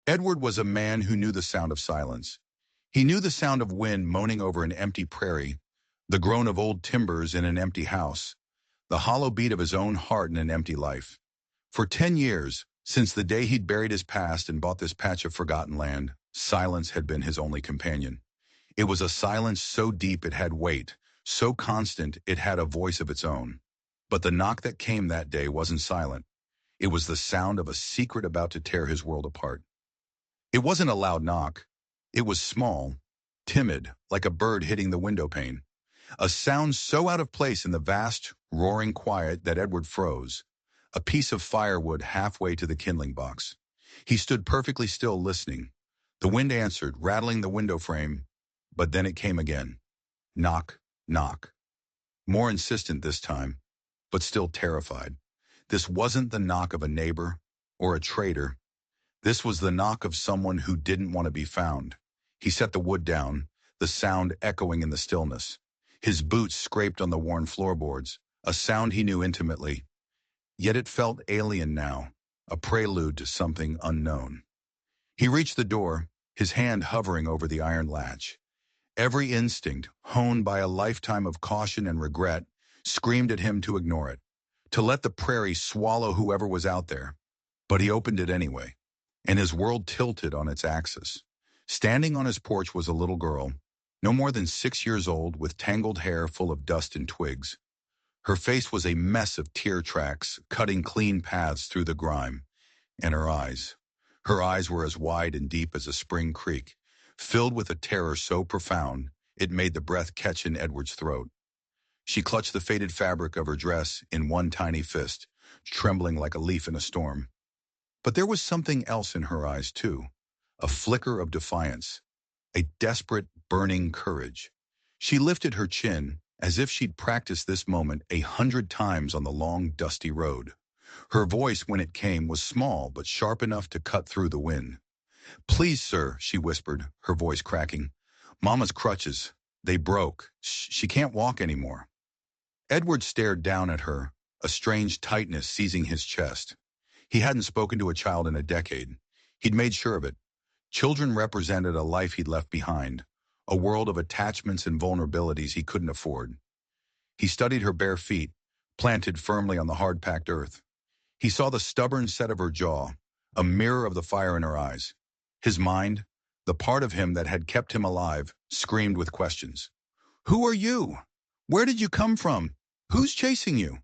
Edward was a man who knew the sound of silence. He knew the sound of wind moaning over an empty prairie, the groan of old timbers in an empty house, the hollow beat of his own heart in an empty life. For 10 years, since the day he'd buried his past and bought this patch of forgotten land, silence had been his only companion. It was a silence so deep it had weight, so constant it had a voice of its own. But the knock that came that day wasn't silent. It was the sound of a secret about to tear his world apart. It wasn't a loud knock. It was small, timid, like a bird hitting the window pane. A sound so out of place in the vast, roaring quiet that Edward froze. A piece of firewood halfway to the kindling box. He stood perfectly still, listening. The wind answered, rattling the window frame, but then it came again. Knock, knock. More insistent this time, but still terrified. This wasn't the knock of a neighbor or a traitor. This was the knock of someone who didn't want to be found. He set the wood down, the sound echoing in the stillness. His boots scraped on the worn floorboards, a sound he knew intimately. Yet it felt alien now, a prelude to something unknown. He reached the door, his hand hovering over the iron latch. Every instinct, honed by a lifetime of caution and regret, screamed at him to ignore it, to let the prairie swallow whoever was out there. But he opened it anyway, and his world tilted on its axis. Standing on his porch was a little girl, no more than 6 years old, with tangled hair full of dust and twigs. Her face was a mess of tear tracks, cutting clean paths through the grime. And her eyes were as wide and deep as a spring creek, filled with a terror so profound it made the breath catch in Edward's throat. She clutched the faded fabric of her dress in one tiny fist, trembling like a leaf in a storm. But there was something else in her eyes, too, a flicker of defiance, a desperate, burning courage. She lifted her chin, as if she'd practiced this moment 100 times on the long, dusty road. Her voice, when it came, was small but sharp enough to cut through the wind. "Please, sir," she whispered, her voice cracking. "Mama's crutches. They broke. She can't walk anymore." Edward stared down at her, a strange tightness seizing his chest. He hadn't spoken to a child in a decade. He'd made sure of it. Children represented a life he'd left behind, a world of attachments and vulnerabilities he couldn't afford. He studied her bare feet, planted firmly on the hard-packed earth. He saw the stubborn set of her jaw, a mirror of the fire in her eyes. His mind, the part of him that had kept him alive, screamed with questions. "Who are you? Where did you come from? Who's chasing you?"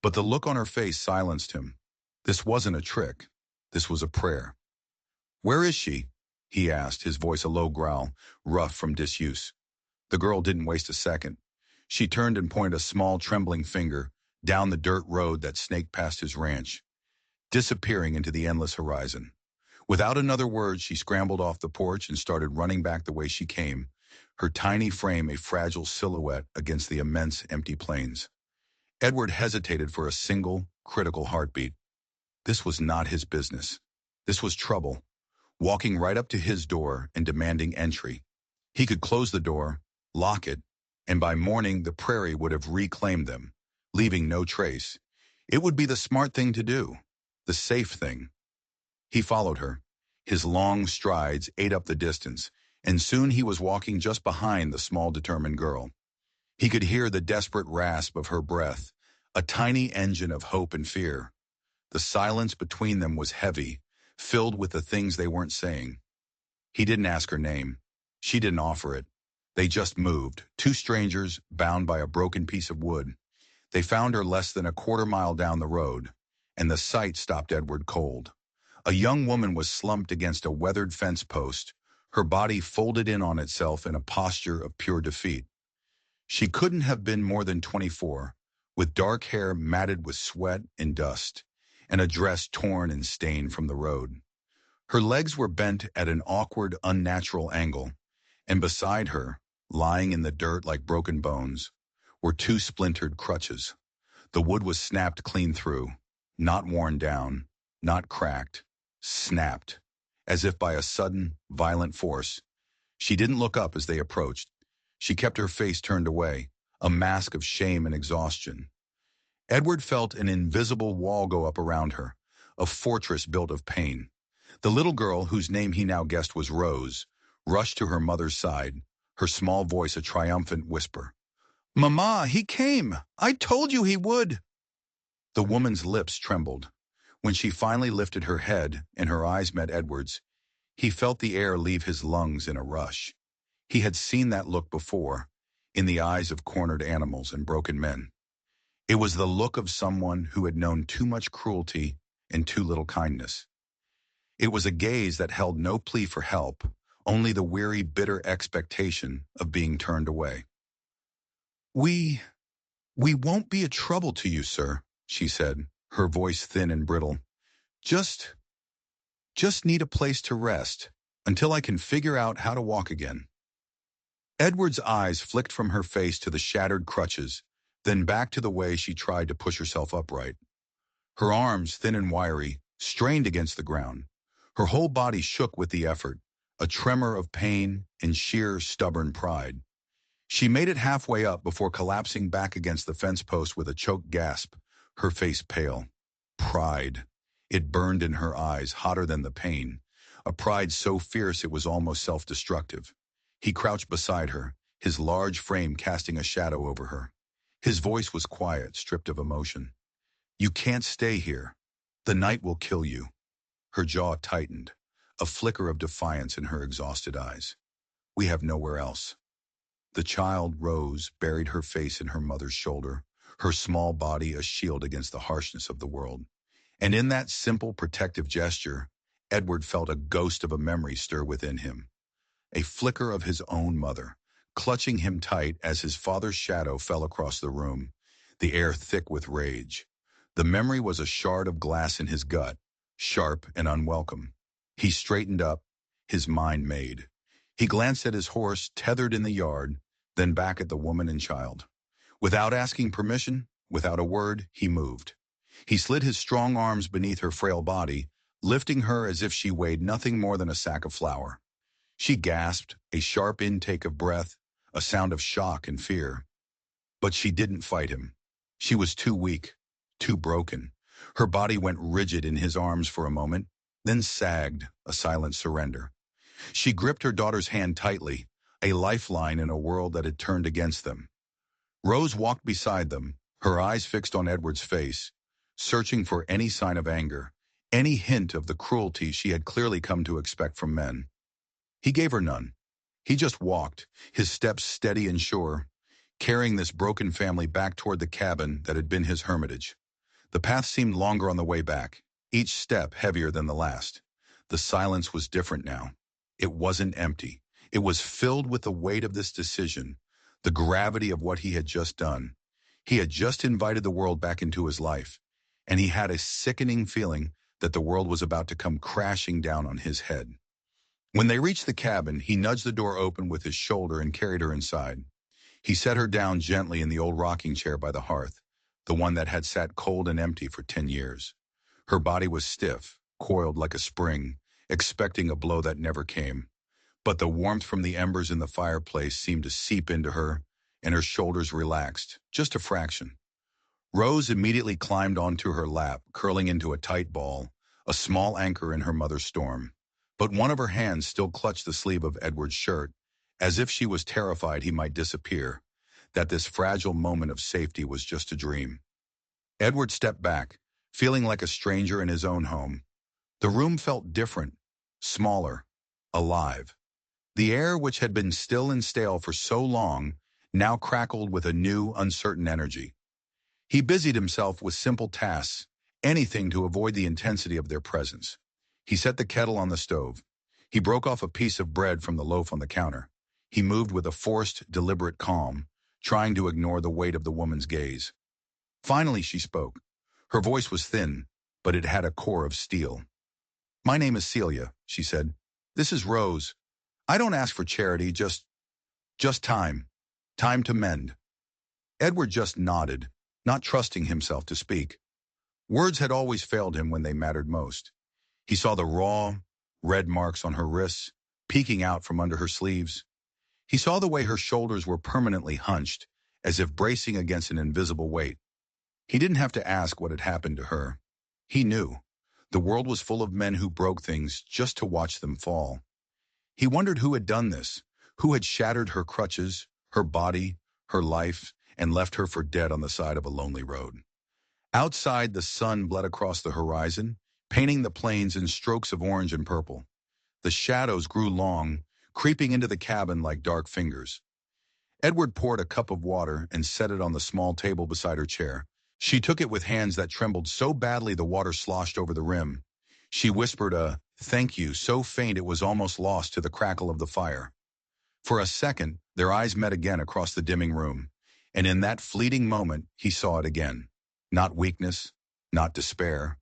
But the look on her face silenced him. This wasn't a trick. This was a prayer. "Where is she?" he asked, his voice a low growl, rough from disuse. The girl didn't waste a second. She turned and pointed a small, trembling finger down the dirt road that snaked past his ranch, disappearing into the endless horizon. Without another word, she scrambled off the porch and started running back the way she came, her tiny frame a fragile silhouette against the immense empty plains. Edward hesitated for a single, critical heartbeat. This was not his business. This was trouble, walking right up to his door and demanding entry. He could close the door, lock it, and by morning the prairie would have reclaimed them, leaving no trace. It would be the smart thing to do, the safe thing. He followed her. His long strides ate up the distance, and soon he was walking just behind the small, determined girl. He could hear the desperate rasp of her breath, a tiny engine of hope and fear. The silence between them was heavy, filled with the things they weren't saying. He didn't ask her name. She didn't offer it. They just moved, two strangers bound by a broken piece of wood. They found her less than a quarter-mile down the road, and the sight stopped Edward cold. A young woman was slumped against a weathered fence post, her body folded in on itself in a posture of pure defeat. She couldn't have been more than 24, with dark hair matted with sweat and dust, and a dress torn and stained from the road. Her legs were bent at an awkward, unnatural angle, and beside her, lying in the dirt like broken bones, were two splintered crutches. The wood was snapped clean through, not worn down, not cracked, snapped, as if by a sudden, violent force. She didn't look up as they approached. She kept her face turned away, a mask of shame and exhaustion. Edward felt an invisible wall go up around her, a fortress built of pain. The little girl, whose name he now guessed was Rose, rushed to her mother's side, her small voice a triumphant whisper. "Mama, he came! I told you he would!" The woman's lips trembled. When she finally lifted her head and her eyes met Edward's, he felt the air leave his lungs in a rush. He had seen that look before, in the eyes of cornered animals and broken men. It was the look of someone who had known too much cruelty and too little kindness. It was a gaze that held no plea for help, only the weary, bitter expectation of being turned away. We won't be a trouble to you, sir," she said, her voice thin and brittle. Just need a place to rest, until I can figure out how to walk again." Edward's eyes flicked from her face to the shattered crutches, then back to the way she tried to push herself upright. Her arms, thin and wiry, strained against the ground. Her whole body shook with the effort, a tremor of pain and sheer, stubborn pride. She made it halfway up before collapsing back against the fence post with a choked gasp, her face pale. Pride. It burned in her eyes, hotter than the pain, a pride so fierce it was almost self-destructive. He crouched beside her, his large frame casting a shadow over her. His voice was quiet, stripped of emotion. "You can't stay here. The night will kill you." Her jaw tightened, a flicker of defiance in her exhausted eyes. "We have nowhere else." The child rose, buried her face in her mother's shoulder, her small body a shield against the harshness of the world. And in that simple protective gesture, Edward felt a ghost of a memory stir within him. A flicker of his own mother, clutching him tight as his father's shadow fell across the room, the air thick with rage. The memory was a shard of glass in his gut, sharp and unwelcome. He straightened up, his mind made. He glanced at his horse tethered in the yard, then back at the woman and child. Without asking permission, without a word, he moved. He slid his strong arms beneath her frail body, lifting her as if she weighed nothing more than a sack of flour. She gasped, a sharp intake of breath, a sound of shock and fear. But she didn't fight him. She was too weak, too broken. Her body went rigid in his arms for a moment, then sagged, a silent surrender. She gripped her daughter's hand tightly, a lifeline in a world that had turned against them. Rose walked beside them, her eyes fixed on Edward's face, searching for any sign of anger, any hint of the cruelty she had clearly come to expect from men. He gave her none. He just walked, his steps steady and sure, carrying this broken family back toward the cabin that had been his hermitage. The path seemed longer on the way back, each step heavier than the last. The silence was different now. It wasn't empty. It was filled with the weight of this decision, the gravity of what he had just done. He had just invited the world back into his life, and he had a sickening feeling that the world was about to come crashing down on his head. When they reached the cabin, he nudged the door open with his shoulder and carried her inside. He set her down gently in the old rocking chair by the hearth, the one that had sat cold and empty for 10 years. Her body was stiff, coiled like a spring, expecting a blow that never came. But the warmth from the embers in the fireplace seemed to seep into her, and her shoulders relaxed, just a fraction. Rose immediately climbed onto her lap, curling into a tight ball, a small anchor in her mother's storm. But one of her hands still clutched the sleeve of Edward's shirt, as if she was terrified he might disappear, that this fragile moment of safety was just a dream. Edward stepped back, feeling like a stranger in his own home. The room felt different, smaller, alive. The air, which had been still and stale for so long, now crackled with a new, uncertain energy. He busied himself with simple tasks, anything to avoid the intensity of their presence. He set the kettle on the stove. He broke off a piece of bread from the loaf on the counter. He moved with a forced, deliberate calm, trying to ignore the weight of the woman's gaze. Finally, she spoke. Her voice was thin, but it had a core of steel. "My name is Celia," she said. "This is Rose. I don't ask for charity, just time. Time to mend." Edward just nodded, not trusting himself to speak. Words had always failed him when they mattered most. He saw the raw, red marks on her wrists, peeking out from under her sleeves. He saw the way her shoulders were permanently hunched, as if bracing against an invisible weight. He didn't have to ask what had happened to her. He knew. The world was full of men who broke things just to watch them fall. He wondered who had done this, who had shattered her crutches, her body, her life, and left her for dead on the side of a lonely road. Outside, the sun bled across the horizon, painting the plains in strokes of orange and purple. The shadows grew long, creeping into the cabin like dark fingers. Edward poured a cup of water and set it on the small table beside her chair. She took it with hands that trembled so badly the water sloshed over the rim. She whispered a "thank you" so faint it was almost lost to the crackle of the fire. For a second, their eyes met again across the dimming room, and in that fleeting moment, he saw it again. Not weakness, not despair,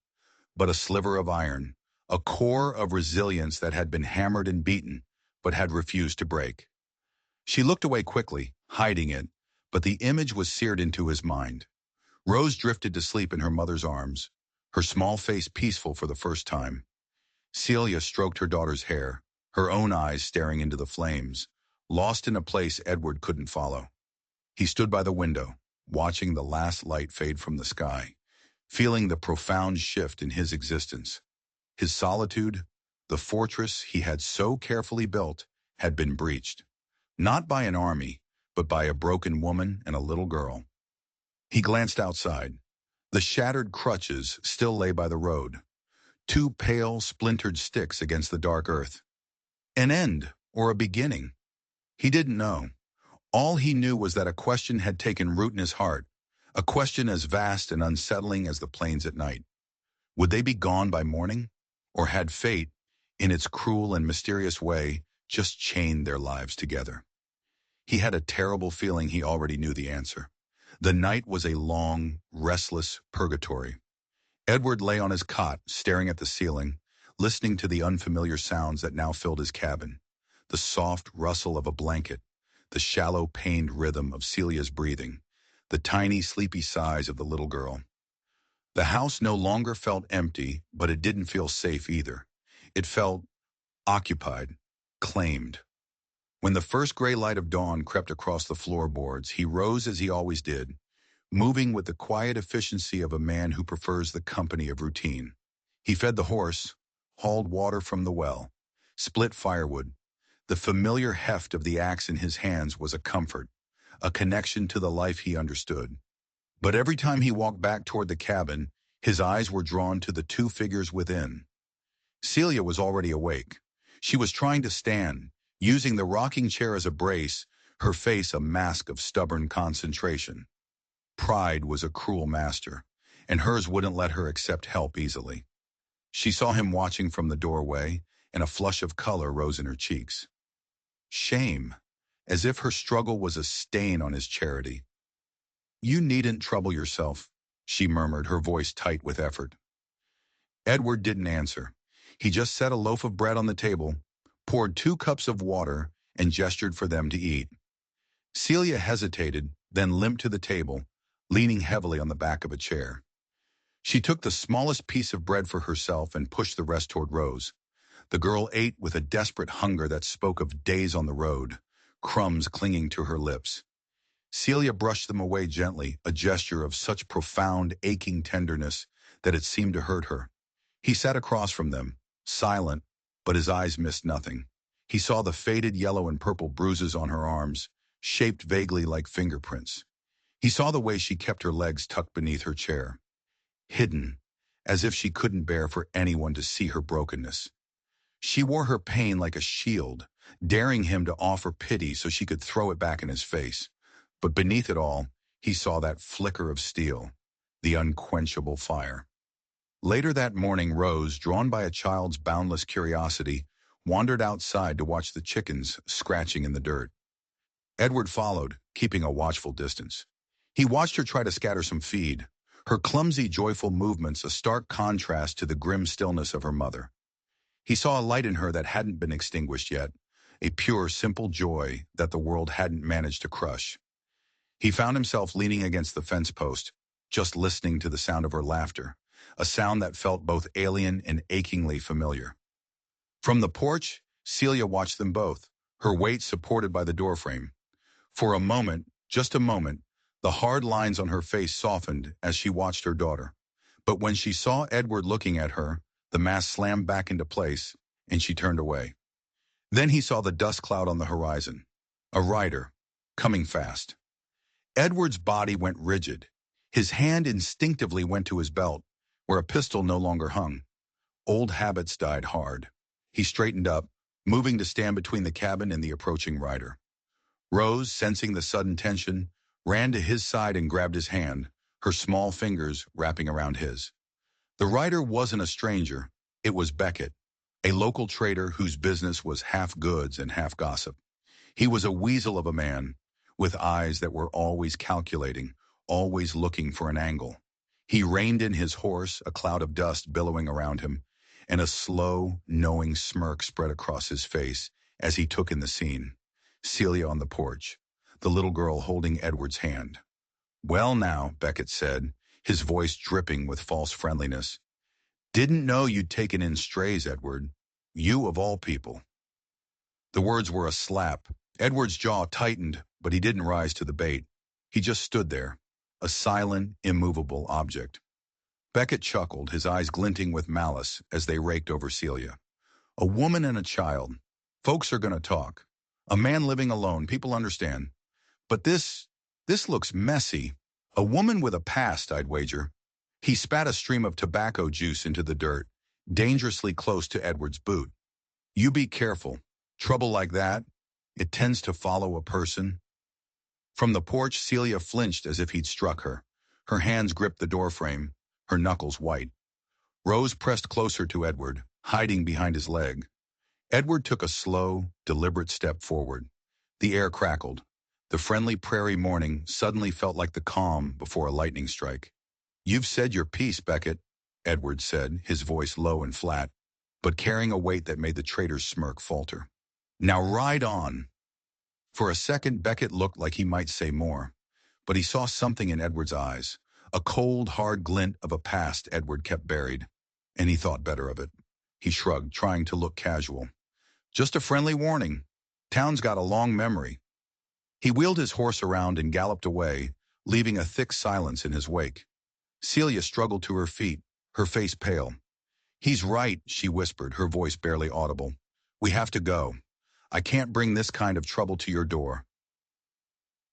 but a sliver of iron, a core of resilience that had been hammered and beaten, but had refused to break. She looked away quickly, hiding it, but the image was seared into his mind. Rose drifted to sleep in her mother's arms, her small face peaceful for the first time. Celia stroked her daughter's hair, her own eyes staring into the flames, lost in a place Edward couldn't follow. He stood by the window, watching the last light fade from the sky, feeling the profound shift in his existence. His solitude, the fortress he had so carefully built, had been breached. Not by an army, but by a broken woman and a little girl. He glanced outside. The shattered crutches still lay by the road, two pale, splintered sticks against the dark earth. An end, or a beginning? He didn't know. All he knew was that a question had taken root in his heart, a question as vast and unsettling as the plains at night. Would they be gone by morning? Or had fate, in its cruel and mysterious way, just chained their lives together? He had a terrible feeling he already knew the answer. The night was a long, restless purgatory. Edward lay on his cot, staring at the ceiling, listening to the unfamiliar sounds that now filled his cabin. The soft rustle of a blanket, the shallow, pained rhythm of Celia's breathing, the tiny, sleepy sighs of the little girl. The house no longer felt empty, but it didn't feel safe either. It felt occupied, claimed. When the first gray light of dawn crept across the floorboards, he rose as he always did, moving with the quiet efficiency of a man who prefers the company of routine. He fed the horse, hauled water from the well, split firewood. The familiar heft of the axe in his hands was a comfort, a connection to the life he understood. But every time he walked back toward the cabin, his eyes were drawn to the two figures within. Celia was already awake. She was trying to stand, using the rocking chair as a brace, her face a mask of stubborn concentration. Pride was a cruel master, and hers wouldn't let her accept help easily. She saw him watching from the doorway, and a flush of color rose in her cheeks. Shame, as if her struggle was a stain on his charity. "You needn't trouble yourself," she murmured, her voice tight with effort. Edward didn't answer. He just set a loaf of bread on the table, poured 2 cups of water, and gestured for them to eat. Celia hesitated, then limped to the table, leaning heavily on the back of a chair. She took the smallest piece of bread for herself and pushed the rest toward Rose. The girl ate with a desperate hunger that spoke of days on the road, crumbs clinging to her lips. Celia brushed them away gently, a gesture of such profound, aching tenderness that it seemed to hurt her. He sat across from them, silent, but his eyes missed nothing. He saw the faded yellow and purple bruises on her arms, shaped vaguely like fingerprints. He saw the way she kept her legs tucked beneath her chair, hidden, as if she couldn't bear for anyone to see her brokenness. She wore her pain like a shield, daring him to offer pity so she could throw it back in his face. But beneath it all, he saw that flicker of steel, the unquenchable fire. Later that morning, Rose, drawn by a child's boundless curiosity, wandered outside to watch the chickens scratching in the dirt. Edward followed, keeping a watchful distance. He watched her try to scatter some feed, her clumsy, joyful movements a stark contrast to the grim stillness of her mother. He saw a light in her that hadn't been extinguished yet, a pure, simple joy that the world hadn't managed to crush. He found himself leaning against the fence post, just listening to the sound of her laughter, a sound that felt both alien and achingly familiar. From the porch, Celia watched them both, her weight supported by the doorframe. For a moment, just a moment, the hard lines on her face softened as she watched her daughter. But when she saw Edward looking at her, The mask slammed back into place, and she turned away. Then he saw the dust cloud on the horizon. A rider, coming fast. Edward's body went rigid. His hand instinctively went to his belt, where a pistol no longer hung. Old habits died hard. He straightened up, moving to stand between the cabin and the approaching rider. Rose, sensing the sudden tension, ran to his side and grabbed his hand, her small fingers wrapping around his. The rider wasn't a stranger. It was Beckett, a local trader whose business was half goods and half gossip. He was a weasel of a man, with eyes that were always calculating, always looking for an angle. He reined in his horse, a cloud of dust billowing around him, and a slow, knowing smirk spread across his face as he took in the scene. Celia on the porch, the little girl holding Edward's hand. "Well now," Beckett said, his voice dripping with false friendliness. "Didn't know you'd taken in strays, Edward. You of all people." The words were a slap. Edward's jaw tightened, but he didn't rise to the bait. He just stood there, a silent, immovable object. Beckett chuckled, his eyes glinting with malice as they raked over Celia. "A woman and a child. Folks are going to talk. A man living alone, people understand. But this looks messy. A woman with a past, I'd wager." He spat a stream of tobacco juice into the dirt, dangerously close to Edward's boot. "You be careful. Trouble like that, it tends to follow a person." From the porch, Celia flinched as if he'd struck her. Her hands gripped the doorframe, her knuckles white. Rose pressed closer to Edward, hiding behind his leg. Edward took a slow, deliberate step forward. The air crackled. The friendly prairie morning suddenly felt like the calm before a lightning strike. "You've said your piece, Beckett," Edward said, his voice low and flat, but carrying a weight that made the trader's smirk falter. "Now ride on." For a second, Beckett looked like he might say more, but he saw something in Edward's eyes, a cold, hard glint of a past Edward kept buried, and he thought better of it. He shrugged, trying to look casual. "Just a friendly warning. Town's got a long memory." He wheeled his horse around and galloped away, leaving a thick silence in his wake. Celia struggled to her feet, her face pale. "He's right," she whispered, her voice barely audible. "We have to go. I can't bring this kind of trouble to your door."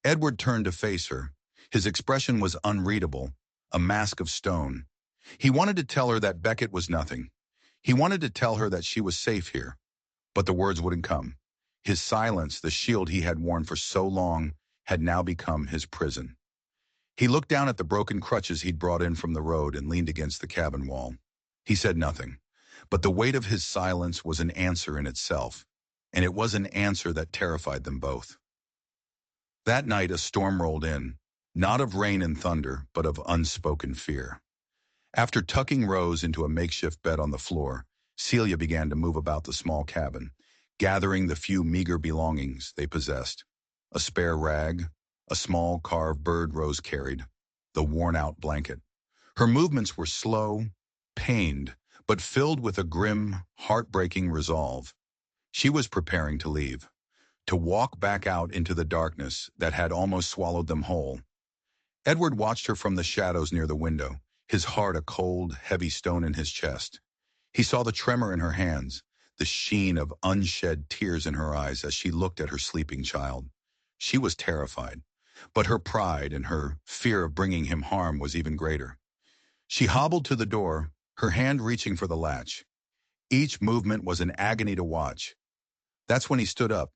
Edward turned to face her. His expression was unreadable, a mask of stone. He wanted to tell her that Beckett was nothing. He wanted to tell her that she was safe here, but the words wouldn't come. His silence, the shield he had worn for so long, had now become his prison. He looked down at the broken crutches he'd brought in from the road and leaned against the cabin wall. He said nothing, but the weight of his silence was an answer in itself, and it was an answer that terrified them both. That night a storm rolled in, not of rain and thunder, but of unspoken fear. After tucking Rose into a makeshift bed on the floor, Celia began to move about the small cabin, gathering the few meager belongings they possessed. A spare rag, a small carved bird Rose carried, the worn-out blanket. Her movements were slow, pained, but filled with a grim, heartbreaking resolve. She was preparing to leave, to walk back out into the darkness that had almost swallowed them whole. Edward watched her from the shadows near the window, his heart a cold, heavy stone in his chest. He saw the tremor in her hands, the sheen of unshed tears in her eyes as she looked at her sleeping child. She was terrified, but her pride and her fear of bringing him harm was even greater. She hobbled to the door, her hand reaching for the latch. Each movement was an agony to watch. That's when he stood up.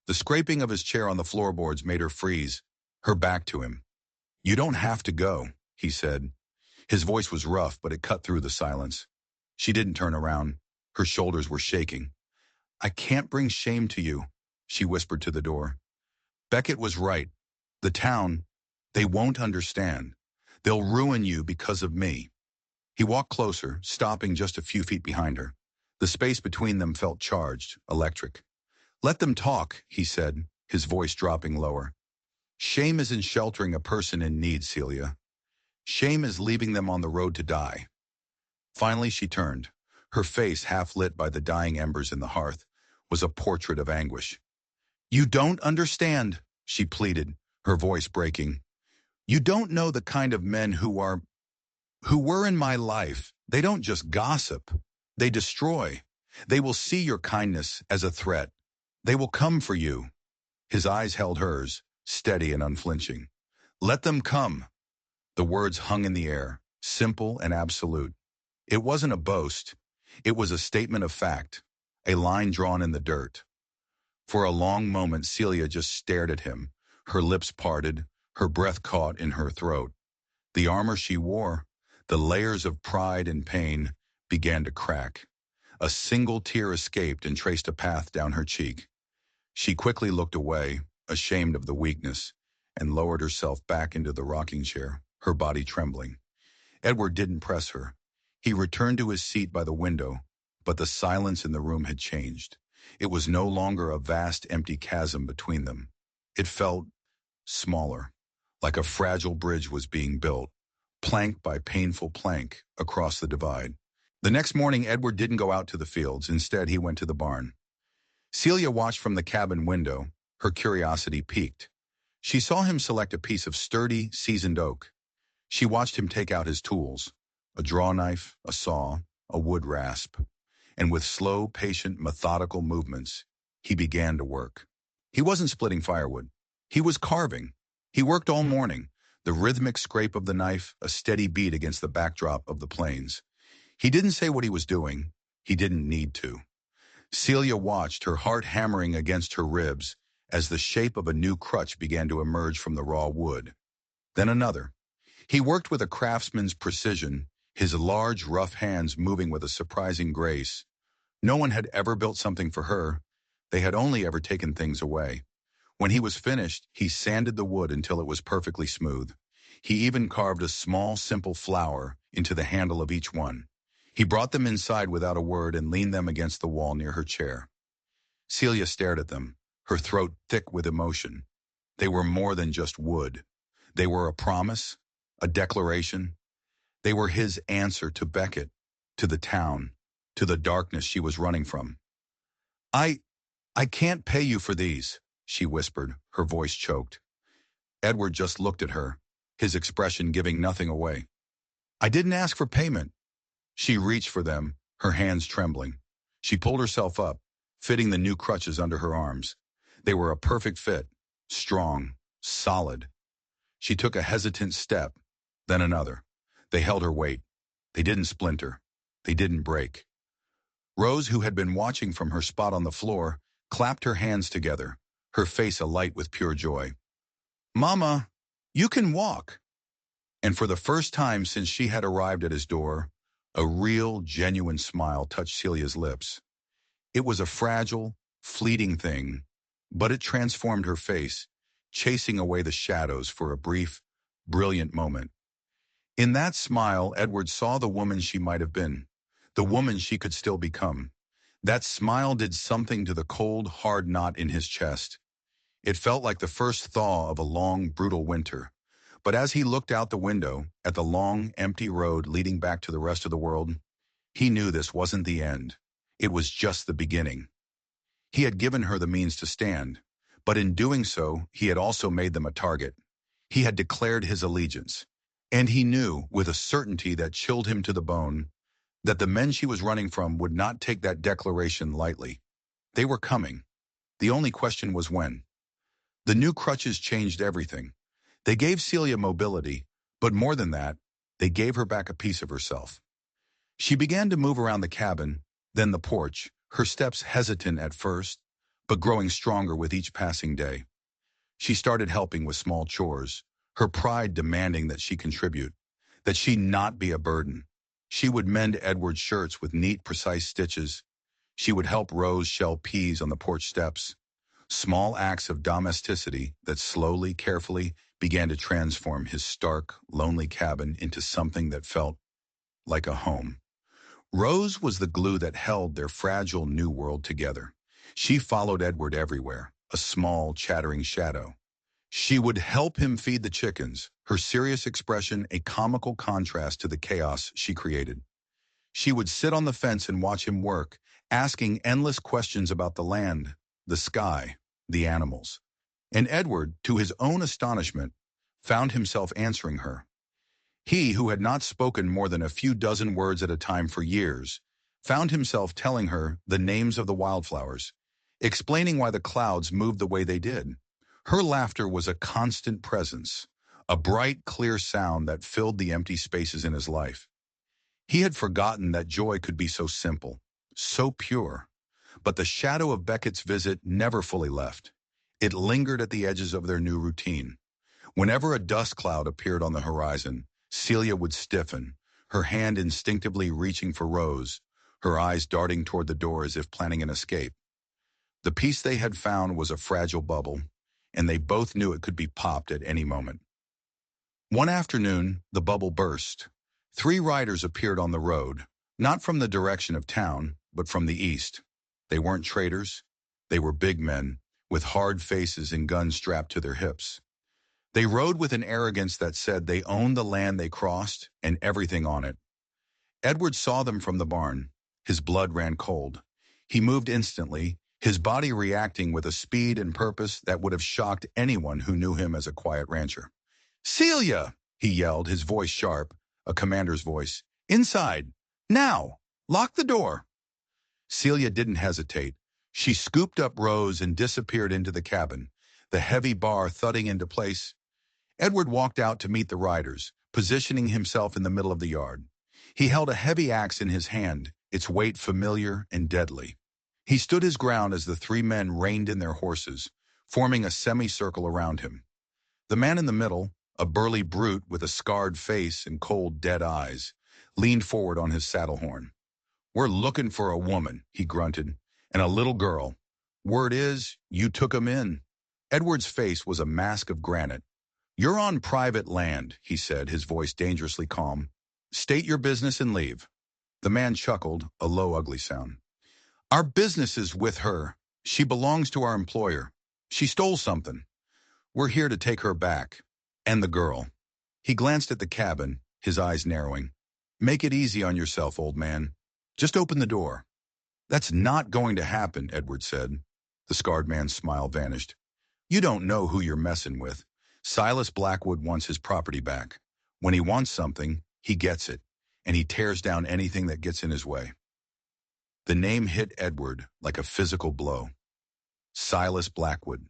The scraping of his chair on the floorboards made her freeze, her back to him. "You don't have to go," he said. His voice was rough, but it cut through the silence. She didn't turn around. Her shoulders were shaking. "I can't bring shame to you," she whispered to the door. "Beckett was right. The town, they won't understand. They'll ruin you because of me." He walked closer, stopping just a few feet behind her. The space between them felt charged, electric. "Let them talk," he said, his voice dropping lower. "Shame isn't sheltering a person in need, Celia. Shame is leaving them on the road to die." Finally she turned. Her face, half lit by the dying embers in the hearth, was a portrait of anguish. "You don't understand," she pleaded, her voice breaking. "You don't know the kind of men who were in my life. They don't just gossip. They destroy. They will see your kindness as a threat. They will come for you. His eyes held hers, steady and unflinching. Let them come. The words hung in the air, simple and absolute. It wasn't a boast. It was a statement of fact, a line drawn in the dirt. For a long moment, Celia just stared at him, her lips parted, her breath caught in her throat. The armor she wore, the layers of pride and pain, began to crack. A single tear escaped and traced a path down her cheek. She quickly looked away, ashamed of the weakness, and lowered herself back into the rocking chair, her body trembling. Edward didn't press her. He returned to his seat by the window, but the silence in the room had changed. It was no longer a vast empty chasm between them. It felt smaller, like a fragile bridge was being built, plank by painful plank, across the divide. The next morning, Edward didn't go out to the fields. Instead, he went to the barn. Celia watched from the cabin window, her curiosity piqued. She saw him select a piece of sturdy, seasoned oak. She watched him take out his tools, a draw knife, a saw, a wood rasp, and with slow, patient, methodical movements, he began to work. He wasn't splitting firewood. He was carving. He worked all morning, the rhythmic scrape of the knife a steady beat against the backdrop of the plains. He didn't say what he was doing. He didn't need to. Celia watched, her heart hammering against her ribs, as the shape of a new crutch began to emerge from the raw wood. Then another. He worked with a craftsman's precision, his large, rough hands moving with a surprising grace. No one had ever built something for her. They had only ever taken things away. When he was finished, he sanded the wood until it was perfectly smooth. He even carved a small, simple flower into the handle of each one. He brought them inside without a word and leaned them against the wall near her chair. Celia stared at them, her throat thick with emotion. They were more than just wood. They were a promise, a declaration. They were his answer to Beckett, to the town, to the darkness she was running from. I can't pay you for these, she whispered, her voice choked. Edward just looked at her, his expression giving nothing away. I didn't ask for payment. She reached for them, her hands trembling. She pulled herself up, fitting the new crutches under her arms. They were a perfect fit, strong, solid. She took a hesitant step, then another. They held her weight. They didn't splinter. They didn't break. Rose, who had been watching from her spot on the floor, clapped her hands together, her face alight with pure joy. Mama, you can walk. And for the first time since she had arrived at his door, a real, genuine smile touched Celia's lips. It was a fragile, fleeting thing, but it transformed her face, chasing away the shadows for a brief, brilliant moment. In that smile, Edward saw the woman she might have been, the woman she could still become. That smile did something to the cold, hard knot in his chest. It felt like the first thaw of a long, brutal winter. But as he looked out the window, at the long, empty road leading back to the rest of the world, he knew this wasn't the end. It was just the beginning. He had given her the means to stand, but in doing so, he had also made them a target. He had declared his allegiance, and he knew, with a certainty that chilled him to the bone, that the men she was running from would not take that declaration lightly. They were coming. The only question was when. The new crutches changed everything. They gave Celia mobility, but more than that, they gave her back a piece of herself. She began to move around the cabin, then the porch, her steps hesitant at first, but growing stronger with each passing day. She started helping with small chores, her pride demanding that she contribute, that she not be a burden. She would mend Edward's shirts with neat, precise stitches. She would help Rose shell peas on the porch steps. Small acts of domesticity that slowly, carefully began to transform his stark, lonely cabin into something that felt like a home. Rose was the glue that held their fragile new world together. She followed Edward everywhere, a small, chattering shadow. She would help him feed the chickens, her serious expression a comical contrast to the chaos she created. She would sit on the fence and watch him work, asking endless questions about the land, the sky, the animals. And Edward, to his own astonishment, found himself answering her. He, who had not spoken more than a few dozen words at a time for years, found himself telling her the names of the wildflowers, explaining why the clouds moved the way they did. Her laughter was a constant presence, a bright, clear sound that filled the empty spaces in his life. He had forgotten that joy could be so simple, so pure. But the shadow of Beckett's visit never fully left. It lingered at the edges of their new routine. Whenever a dust cloud appeared on the horizon, Celia would stiffen, her hand instinctively reaching for Rose, her eyes darting toward the door as if planning an escape. The peace they had found was a fragile bubble, and they both knew it could be popped at any moment. One afternoon, the bubble burst. 3 riders appeared on the road, not from the direction of town, but from the east. They weren't traders. They were big men, with hard faces and guns strapped to their hips. They rode with an arrogance that said they owned the land they crossed and everything on it. Edward saw them from the barn. His blood ran cold. He moved instantly, his body reacting with a speed and purpose that would have shocked anyone who knew him as a quiet rancher. "Celia!" he yelled, his voice sharp, a commander's voice. "Inside! Now! Lock the door!" Celia didn't hesitate. She scooped up Rose and disappeared into the cabin, the heavy bar thudding into place. Edward walked out to meet the riders, positioning himself in the middle of the yard. He held a heavy axe in his hand, its weight familiar and deadly. He stood his ground as the 3 men reined in their horses, forming a semicircle around him. The man in the middle, a burly brute with a scarred face and cold, dead eyes, leaned forward on his saddle horn. "We're looking for a woman," he grunted, "and a little girl. Word is, you took 'em in." Edward's face was a mask of granite. "You're on private land," he said, his voice dangerously calm. "State your business and leave." The man chuckled, a low, ugly sound. "Our business is with her. She belongs to our employer. She stole something. We're here to take her back. And the girl." He glanced at the cabin, his eyes narrowing. "Make it easy on yourself, old man. Just open the door." "That's not going to happen," Edward said. The scarred man's smile vanished. "You don't know who you're messing with. Silas Blackwood wants his property back. When he wants something, he gets it, and he tears down anything that gets in his way." The name hit Edward like a physical blow. Silas Blackwood,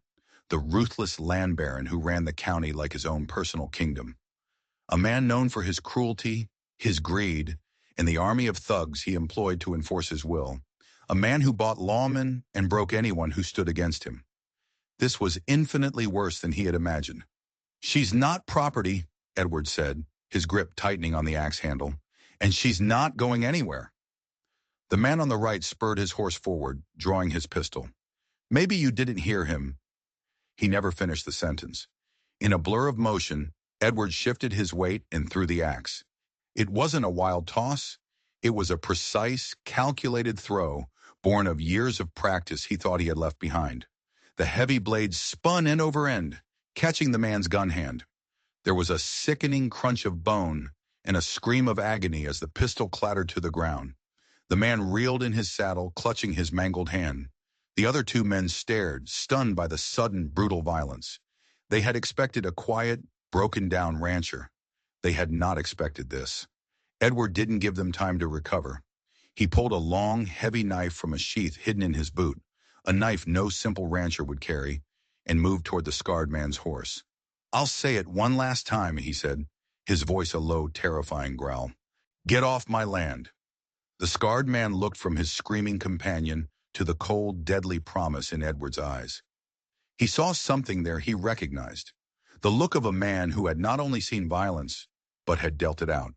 the ruthless land baron who ran the county like his own personal kingdom. A man known for his cruelty, his greed, and the army of thugs he employed to enforce his will. A man who bought lawmen and broke anyone who stood against him. This was infinitely worse than he had imagined. "She's not property," Edward said, his grip tightening on the axe handle, "and she's not going anywhere." The man on the right spurred his horse forward, drawing his pistol. "Maybe you didn't hear him." He never finished the sentence. In a blur of motion, Edward shifted his weight and threw the axe. It wasn't a wild toss. It was a precise, calculated throw, born of years of practice he thought he had left behind. The heavy blade spun end over end, catching the man's gun hand. There was a sickening crunch of bone and a scream of agony as the pistol clattered to the ground. The man reeled in his saddle, clutching his mangled hand. The other 2 men stared, stunned by the sudden, brutal violence. They had expected a quiet, broken-down rancher. They had not expected this. Edward didn't give them time to recover. He pulled a long, heavy knife from a sheath hidden in his boot, a knife no simple rancher would carry, and moved toward the scarred man's horse. "I'll say it one last time," he said, his voice a low, terrifying growl. "Get off my land." The scarred man looked from his screaming companion to the cold, deadly promise in Edward's eyes. He saw something there he recognized, the look of a man who had not only seen violence, but had dealt it out.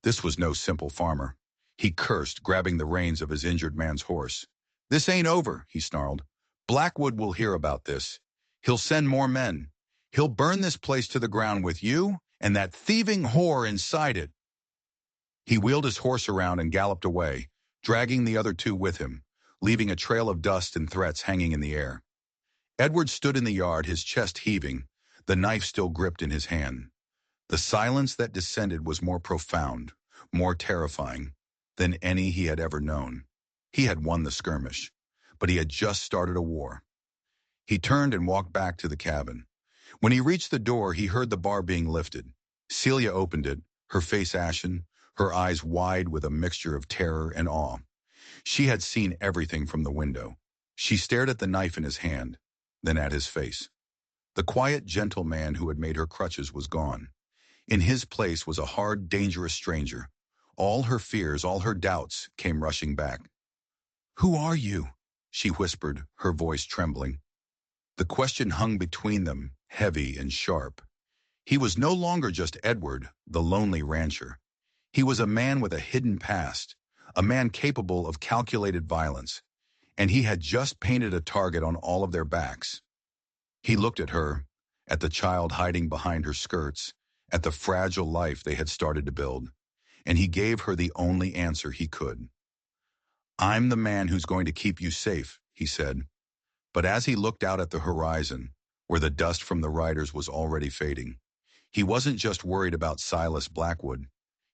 This was no simple farmer. He cursed, grabbing the reins of his injured man's horse. "This ain't over," he snarled. "Blackwood will hear about this. He'll send more men. He'll burn this place to the ground with you and that thieving whore inside it." He wheeled his horse around and galloped away, dragging the other 2 with him, leaving a trail of dust and threats hanging in the air. Edward stood in the yard, his chest heaving, the knife still gripped in his hand. The silence that descended was more profound, more terrifying than any he had ever known. He had won the skirmish, but he had just started a war. He turned and walked back to the cabin. When he reached the door, he heard the bar being lifted. Celia opened it, her face ashen, her eyes wide with a mixture of terror and awe. She had seen everything from the window. She stared at the knife in his hand, then at his face. The quiet, gentle man who had made her crutches was gone. In his place was a hard, dangerous stranger. All her fears, all her doubts came rushing back. "Who are you?" she whispered, her voice trembling. The question hung between them, heavy and sharp. He was no longer just Edward, the lonely rancher. He was a man with a hidden past, a man capable of calculated violence, and he had just painted a target on all of their backs. He looked at her, at the child hiding behind her skirts, at the fragile life they had started to build, and he gave her the only answer he could. "I'm the man who's going to keep you safe," he said. But as he looked out at the horizon, where the dust from the riders was already fading, he wasn't just worried about Silas Blackwood.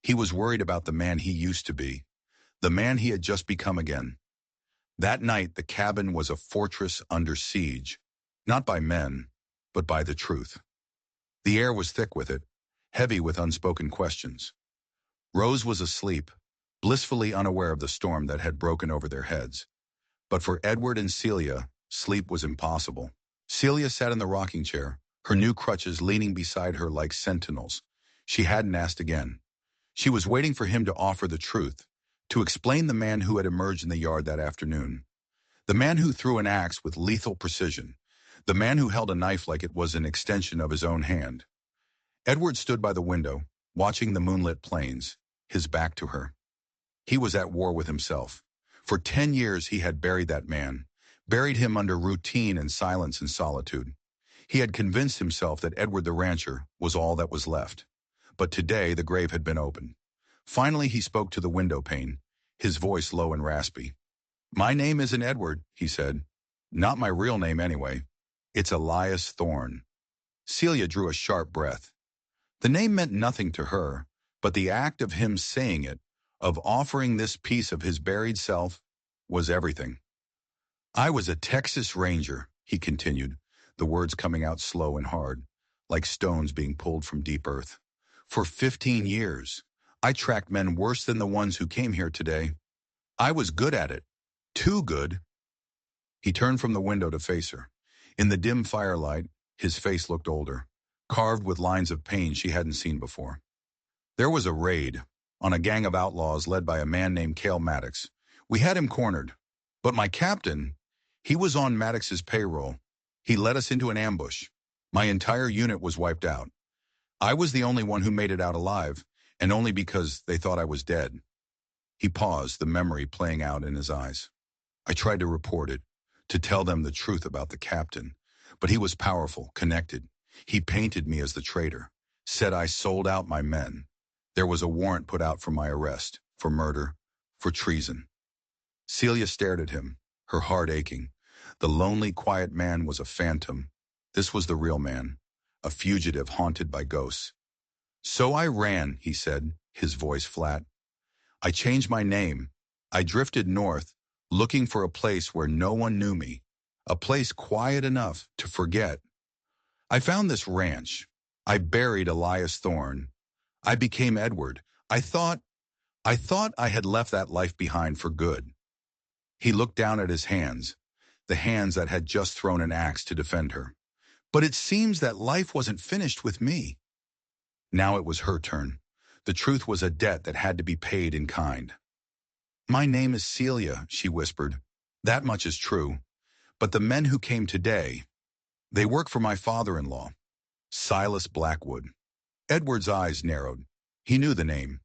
He was worried about the man he used to be, the man he had just become again. That night, the cabin was a fortress under siege, not by men, but by the truth. The air was thick with it, heavy with unspoken questions. Rose was asleep, blissfully unaware of the storm that had broken over their heads. But for Edward and Celia, sleep was impossible. Celia sat in the rocking chair, her new crutches leaning beside her like sentinels. She hadn't asked again. She was waiting for him to offer the truth, to explain the man who had emerged in the yard that afternoon. The man who threw an axe with lethal precision. The man who held a knife like it was an extension of his own hand. Edward stood by the window, watching the moonlit plains, his back to her. He was at war with himself. For 10 years he had buried that man, buried him under routine and silence and solitude. He had convinced himself that Edward the rancher was all that was left. But today the grave had been opened. Finally he spoke to the window pane, his voice low and raspy. "My name isn't Edward," he said. "Not my real name anyway. It's Elias Thorne." Celia drew a sharp breath. The name meant nothing to her, but the act of him saying it, of offering this piece of his buried self, was everything. "I was a Texas Ranger," he continued, the words coming out slow and hard, like stones being pulled from deep earth. "For 15 years, I tracked men worse than the ones who came here today. I was good at it. Too good." He turned from the window to face her. In the dim firelight, his face looked older, carved with lines of pain she hadn't seen before. "There was a raid on a gang of outlaws led by a man named Cale Maddox. We had him cornered. But my captain, he was on Maddox's payroll. He led us into an ambush. My entire unit was wiped out. I was the only one who made it out alive, and only because they thought I was dead." He paused, the memory playing out in his eyes. "I tried to report it, to tell them the truth about the captain. But he was powerful, connected. He painted me as the traitor, said I sold out my men. There was a warrant put out for my arrest, for murder, for treason." Celia stared at him, her heart aching. The lonely, quiet man was a phantom. This was the real man, a fugitive haunted by ghosts. "So I ran," he said, his voice flat. "I changed my name. I drifted north, looking for a place where no one knew me, a place quiet enough to forget. I found this ranch. I buried Elias Thorne. I became Edward. I thought I had left that life behind for good." He looked down at his hands, the hands that had just thrown an axe to defend her. "But it seems that life wasn't finished with me." Now it was her turn. The truth was a debt that had to be paid in kind. "My name is Celia," she whispered. "That much is true. But the men who came today, they work for my father-in-law, Silas Blackwood." Edward's eyes narrowed. He knew the name.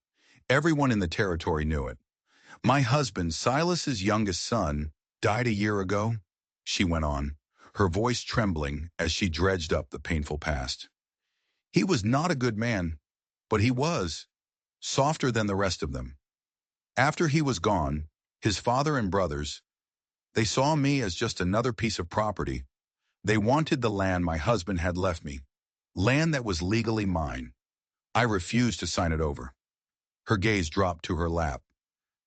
Everyone in the territory knew it. "My husband, Silas's youngest son, died a year ago," she went on, her voice trembling as she dredged up the painful past. "He was not a good man, but he was softer than the rest of them. After he was gone, his father and brothers, they saw me as just another piece of property. They wanted the land my husband had left me, land that was legally mine. I refused to sign it over." Her gaze dropped to her lap.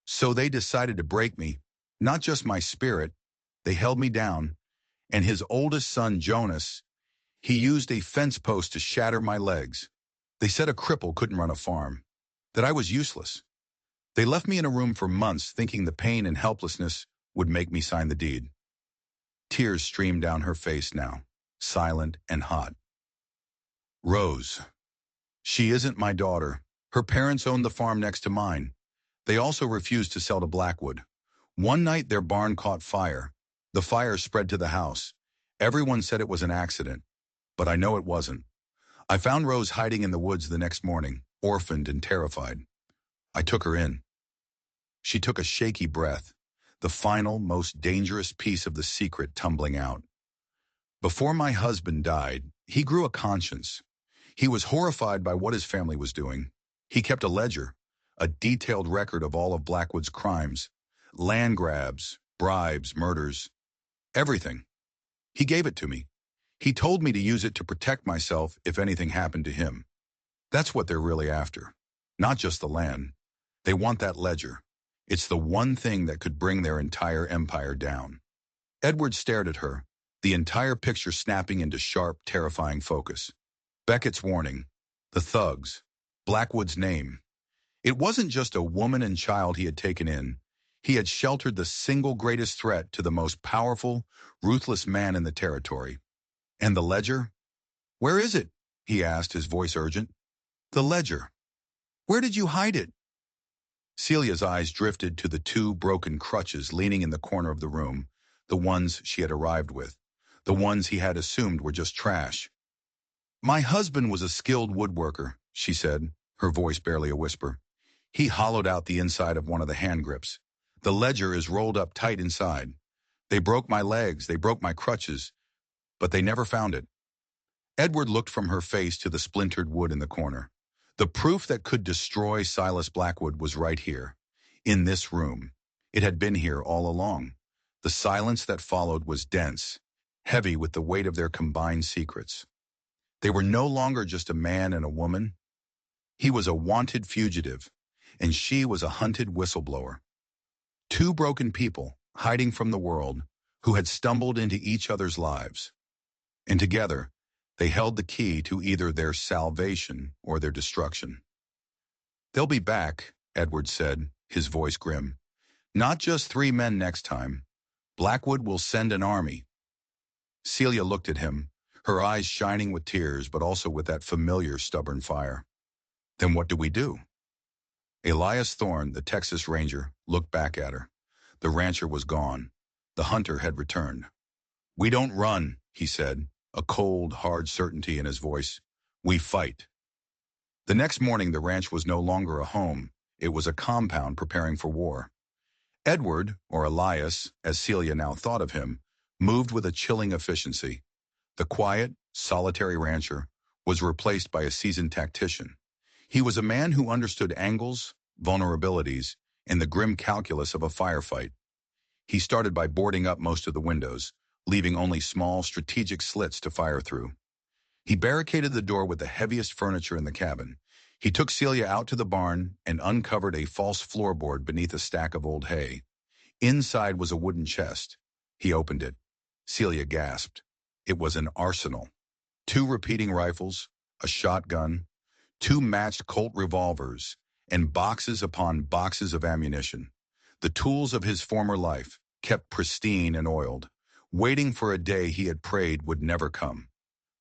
"So they decided to break me, not just my spirit. They held me down. And his oldest son, Jonas, he used a fence post to shatter my legs. They said a cripple couldn't run a farm, that I was useless. They left me in a room for months thinking the pain and helplessness would make me sign the deed. Tears streamed down her face now, silent and hot. Rose. She isn't my daughter. Her parents owned the farm next to mine. They also refused to sell to Blackwood. One night their barn caught fire. The fire spread to the house. Everyone said it was an accident, but I know it wasn't. I found Rose hiding in the woods the next morning, orphaned and terrified. I took her in. She took a shaky breath, the final, most dangerous piece of the secret tumbling out. Before my husband died, he grew a conscience. He was horrified by what his family was doing. He kept a ledger, a detailed record of all of Blackwood's crimes, land grabs, bribes, murders, everything. He gave it to me. He told me to use it to protect myself if anything happened to him. That's what they're really after. Not just the land. They want that ledger. It's the one thing that could bring their entire empire down. Edward stared at her, the entire picture snapping into sharp, terrifying focus. Beckett's warning. The thugs. Blackwood's name. It wasn't just a woman and child he had taken in. He had sheltered the single greatest threat to the most powerful, ruthless man in the territory. And the ledger? Where is it? He asked, his voice urgent. The ledger. Where did you hide it? Celia's eyes drifted to the two broken crutches leaning in the corner of the room, the ones she had arrived with, the ones he had assumed were just trash. My husband was a skilled woodworker, she said, her voice barely a whisper. He hollowed out the inside of one of the hand grips. The ledger is rolled up tight inside. They broke my legs, they broke my crutches, but they never found it. Edward looked from her face to the splintered wood in the corner. The proof that could destroy Silas Blackwood was right here, in this room. It had been here all along. The silence that followed was dense, heavy with the weight of their combined secrets. They were no longer just a man and a woman. He was a wanted fugitive, and she was a hunted whistleblower. Two broken people, hiding from the world, who had stumbled into each other's lives. And together, they held the key to either their salvation or their destruction. They'll be back, Edward said, his voice grim. Not just 3 men next time. Blackwood will send an army. Celia looked at him, her eyes shining with tears, but also with that familiar stubborn fire. Then what do we do? Elias Thorne, the Texas Ranger, looked back at her. The rancher was gone. The hunter had returned. We don't run, he said, a cold, hard certainty in his voice. We fight. The next morning, the ranch was no longer a home. It was a compound preparing for war. Edward, or Elias, as Celia now thought of him, moved with a chilling efficiency. The quiet, solitary rancher was replaced by a seasoned tactician. He was a man who understood angles, vulnerabilities, and the grim calculus of a firefight. He started by boarding up most of the windows, leaving only small, strategic slits to fire through. He barricaded the door with the heaviest furniture in the cabin. He took Celia out to the barn and uncovered a false floorboard beneath a stack of old hay. Inside was a wooden chest. He opened it. Celia gasped. It was an arsenal. 2 repeating rifles, a shotgun, 2 matched Colt revolvers, and boxes upon boxes of ammunition. The tools of his former life, kept pristine and oiled, waiting for a day he had prayed would never come.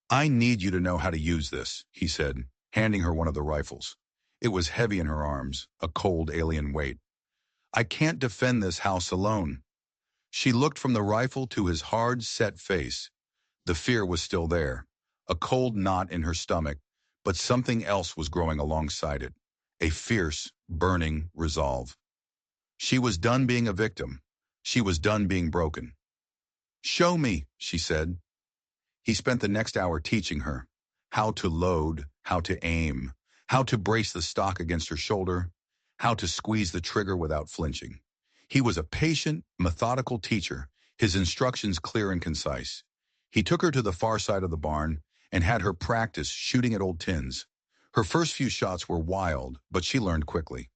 I need you to know how to use this, he said, handing her one of the rifles. It was heavy in her arms, a cold alien weight. I can't defend this house alone. She looked from the rifle to his hard, set face. The fear was still there, a cold knot in her stomach, but something else was growing alongside it, a fierce, burning resolve. She was done being a victim. She was done being broken. Show me, she said. He spent the next hour teaching her how to load, how to aim, how to brace the stock against her shoulder, how to squeeze the trigger without flinching. He was a patient, methodical teacher, his instructions clear and concise. He took her to the far side of the barn and had her practice shooting at old tins. Her first few shots were wild, but she learned quickly.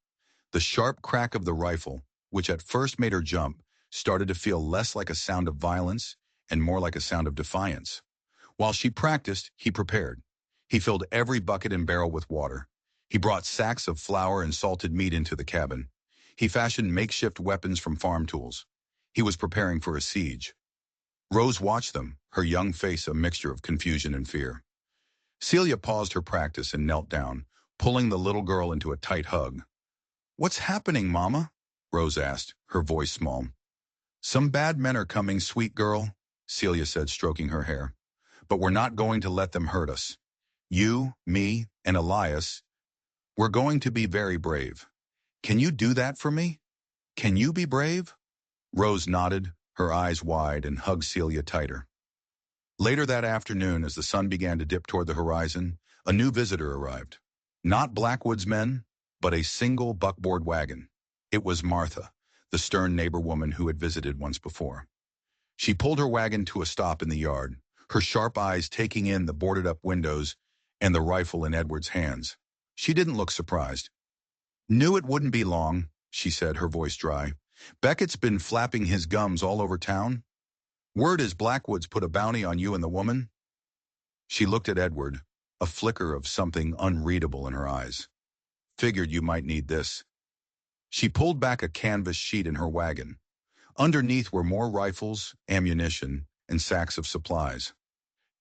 The sharp crack of the rifle, which at first made her jump, started to feel less like a sound of violence and more like a sound of defiance. While she practiced, he prepared. He filled every bucket and barrel with water. He brought sacks of flour and salted meat into the cabin. He fashioned makeshift weapons from farm tools. He was preparing for a siege. Rose watched them, her young face a mixture of confusion and fear. Celia paused her practice and knelt down, pulling the little girl into a tight hug. "What's happening, Mama?" Rose asked, her voice small. "Some bad men are coming, sweet girl," Celia said, stroking her hair. "But we're not going to let them hurt us. You, me, and Elias, we're going to be very brave. Can you do that for me? Can you be brave?" Rose nodded, her eyes wide, and hugged Celia tighter. Later that afternoon, as the sun began to dip toward the horizon, a new visitor arrived. Not Blackwood's men, but a single buckboard wagon. It was Martha, the stern neighbor woman who had visited once before. She pulled her wagon to a stop in the yard, her sharp eyes taking in the boarded-up windows and the rifle in Edward's hands. She didn't look surprised. "Knew it wouldn't be long," she said, her voice dry. "Beckett's been flapping his gums all over town. Word is Blackwood's put a bounty on you and the woman." She looked at Edward, a flicker of something unreadable in her eyes. "Figured you might need this." She pulled back a canvas sheet in her wagon. Underneath were more rifles, ammunition, and sacks of supplies.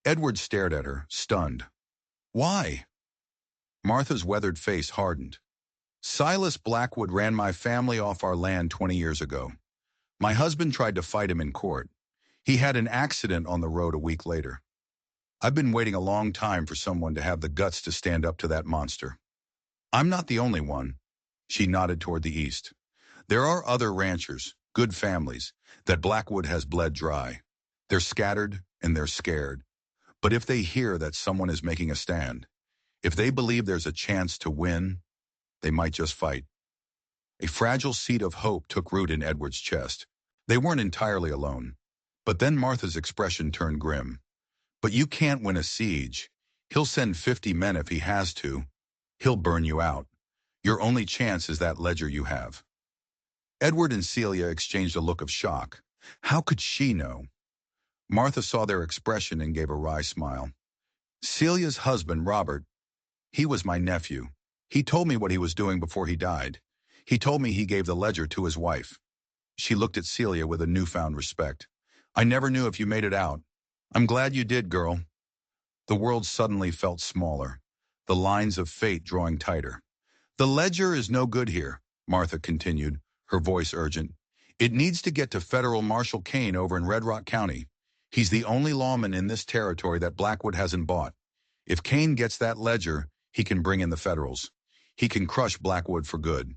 Edward stared at her, stunned. "Why?" Martha's weathered face hardened. "Silas Blackwood ran my family off our land 20 years ago. My husband tried to fight him in court. He had an accident on the road a week later. I've been waiting a long time for someone to have the guts to stand up to that monster. I'm not the only one." She nodded toward the east. "There are other ranchers, good families, that Blackwood has bled dry. They're scattered and they're scared. But if they hear that someone is making a stand, if they believe there's a chance to win, they might just fight." A fragile seed of hope took root in Edward's chest. They weren't entirely alone. But then Martha's expression turned grim. "But you can't win a siege. He'll send 50 men if he has to. He'll burn you out. Your only chance is that ledger you have." Edward and Celia exchanged a look of shock. How could she know? Martha saw their expression and gave a wry smile. "Celia's husband, Robert, he was my nephew. He told me what he was doing before he died. He told me he gave the ledger to his wife." She looked at Celia with a newfound respect. "I never knew if you made it out. I'm glad you did, girl." The world suddenly felt smaller, the lines of fate drawing tighter. "The ledger is no good here," Martha continued, her voice urgent. "It needs to get to Federal Marshal Kane over in Red Rock County. He's the only lawman in this territory that Blackwood hasn't bought. If Kane gets that ledger, he can bring in the Federals. He can crush Blackwood for good."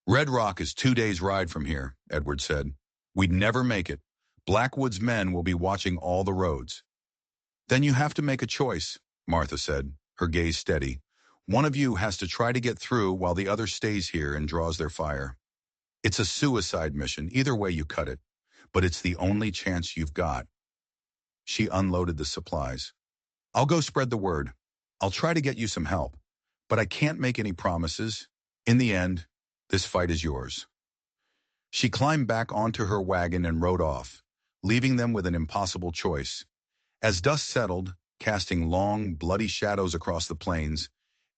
"Red Rock is 2 days' ride from here," Edward said. "We'd never make it. Blackwood's men will be watching all the roads." "Then you have to make a choice," Martha said, her gaze steady. "One of you has to try to get through while the other stays here and draws their fire. It's a suicide mission, either way you cut it, but it's the only chance you've got." She unloaded the supplies. "I'll go spread the word. I'll try to get you some help, but I can't make any promises. In the end, this fight is yours." She climbed back onto her wagon and rode off, leaving them with an impossible choice. As dusk settled, casting long, bloody shadows across the plains,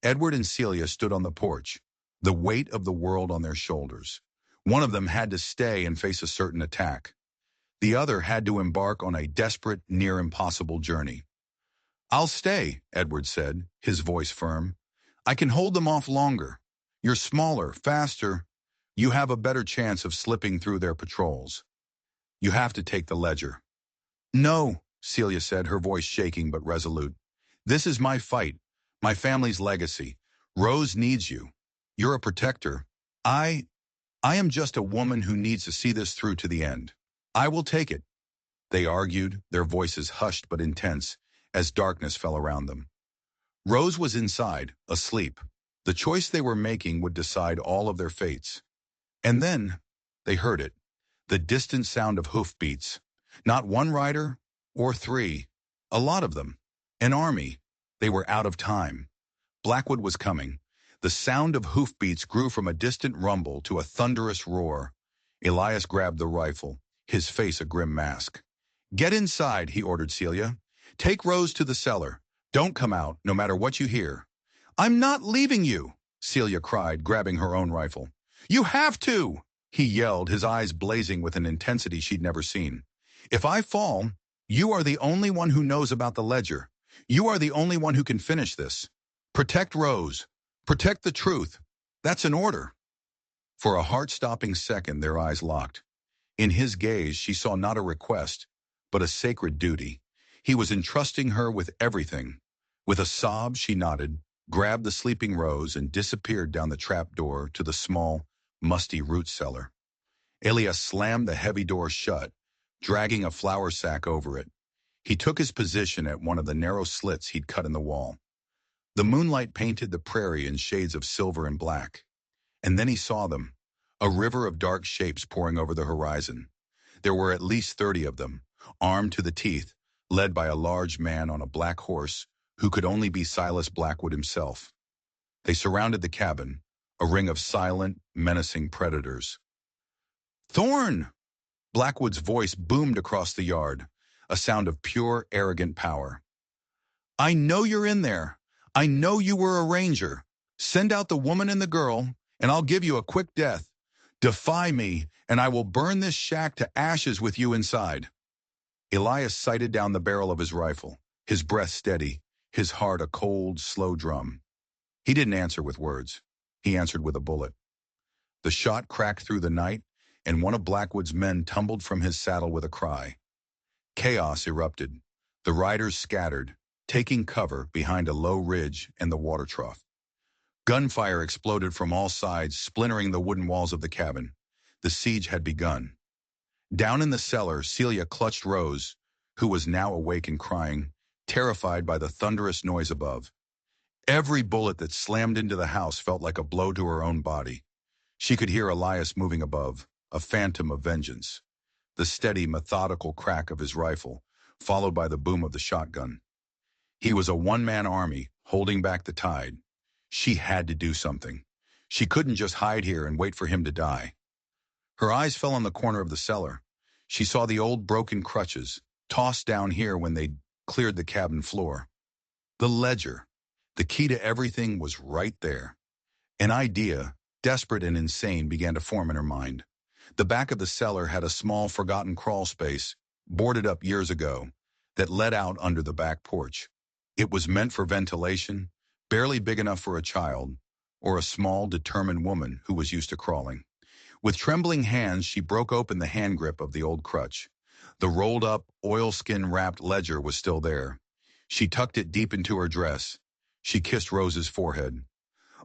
Edward and Celia stood on the porch, the weight of the world on their shoulders. One of them had to stay and face a certain attack. The other had to embark on a desperate, near-impossible journey. "I'll stay," Edward said, his voice firm. "I can hold them off longer. You're smaller, faster. You have a better chance of slipping through their patrols. You have to take the ledger." "No," Celia said, her voice shaking but resolute. "This is my fight, my family's legacy. Rose needs you. You're a protector. I am just a woman who needs to see this through to the end. I will take it." They argued, their voices hushed but intense, as darkness fell around them. Rose was inside, asleep. The choice they were making would decide all of their fates. And then, they heard it, the distant sound of hoofbeats. Not one rider, or 3, a lot of them. An army. They were out of time. Blackwood was coming. The sound of hoofbeats grew from a distant rumble to a thunderous roar. Elias grabbed the rifle, his face a grim mask. "Get inside," he ordered Celia. "Take Rose to the cellar. Don't come out, no matter what you hear." "I'm not leaving you," Celia cried, grabbing her own rifle. You have to! He yelled, his eyes blazing with an intensity she'd never seen. If I fall, you are the only one who knows about the ledger. You are the only one who can finish this. Protect Rose. Protect the truth. That's an order. For a heart-stopping second, their eyes locked. In his gaze, she saw not a request, but a sacred duty. He was entrusting her with everything. With a sob, she nodded, grabbed the sleeping Rose, and disappeared down the trap door to the small, musty root cellar. Elias slammed the heavy door shut, dragging a flour sack over it. He took his position at one of the narrow slits he'd cut in the wall. The moonlight painted the prairie in shades of silver and black. And then he saw them, a river of dark shapes pouring over the horizon. There were at least 30 of them, armed to the teeth, led by a large man on a black horse who could only be Silas Blackwood himself. They surrounded the cabin, a ring of silent, menacing predators. "Thorn!" Blackwood's voice boomed across the yard, a sound of pure, arrogant power. "I know you're in there. I know you were a ranger. Send out the woman and the girl, and I'll give you a quick death. Defy me, and I will burn this shack to ashes with you inside." Elias sighted down the barrel of his rifle, his breath steady, his heart a cold, slow drum. He didn't answer with words. He answered with a bullet. The shot cracked through the night, and one of Blackwood's men tumbled from his saddle with a cry. Chaos erupted. The riders scattered, taking cover behind a low ridge and the water trough. Gunfire exploded from all sides, splintering the wooden walls of the cabin. The siege had begun. Down in the cellar, Celia clutched Rose, who was now awake and crying, terrified by the thunderous noise above. Every bullet that slammed into the house felt like a blow to her own body. She could hear Elias moving above, a phantom of vengeance. The steady, methodical crack of his rifle, followed by the boom of the shotgun. He was a one-man army, holding back the tide. She had to do something. She couldn't just hide here and wait for him to die. Her eyes fell on the corner of the cellar. She saw the old broken crutches, tossed down here when they'd cleared the cabin floor. The ledger, the key to everything, was right there. An idea, desperate and insane, began to form in her mind. The back of the cellar had a small, forgotten crawl space, boarded up years ago, that led out under the back porch. It was meant for ventilation, barely big enough for a child, or a small, determined woman who was used to crawling. With trembling hands, she broke open the hand grip of the old crutch. The rolled-up, oilskin-wrapped ledger was still there. She tucked it deep into her dress. She kissed Rose's forehead.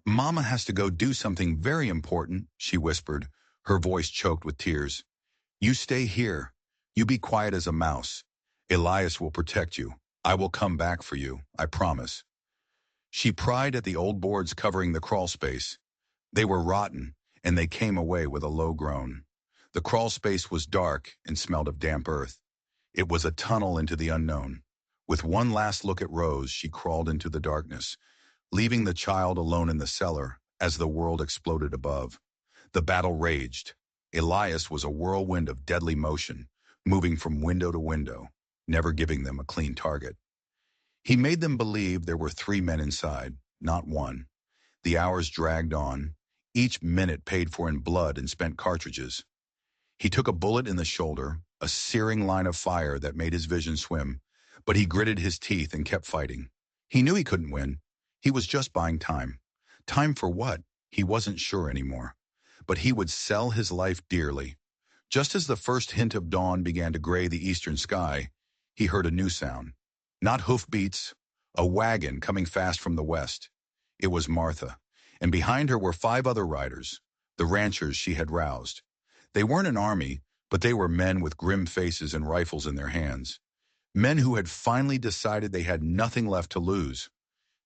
"Mama has to go do something very important," she whispered, her voice choked with tears. "You stay here. You be quiet as a mouse. Elias will protect you. I will come back for you, I promise." She pried at the old boards covering the crawl space. They were rotten, and they came away with a low groan. The crawl space was dark and smelled of damp earth. It was a tunnel into the unknown. With one last look at Rose, she crawled into the darkness, leaving the child alone in the cellar as the world exploded above. The battle raged. Elias was a whirlwind of deadly motion, moving from window to window, never giving them a clean target. He made them believe there were 3 men inside, not one. The hours dragged on, each minute paid for in blood and spent cartridges. He took a bullet in the shoulder, a searing line of fire that made his vision swim, but he gritted his teeth and kept fighting. He knew he couldn't win. He was just buying time. Time for what? He wasn't sure anymore. But he would sell his life dearly. Just as the first hint of dawn began to gray the eastern sky, he heard a new sound. Not hoofbeats, a wagon coming fast from the west. It was Martha, and behind her were 5 other riders, the ranchers she had roused. They weren't an army, but they were men with grim faces and rifles in their hands. Men who had finally decided they had nothing left to lose.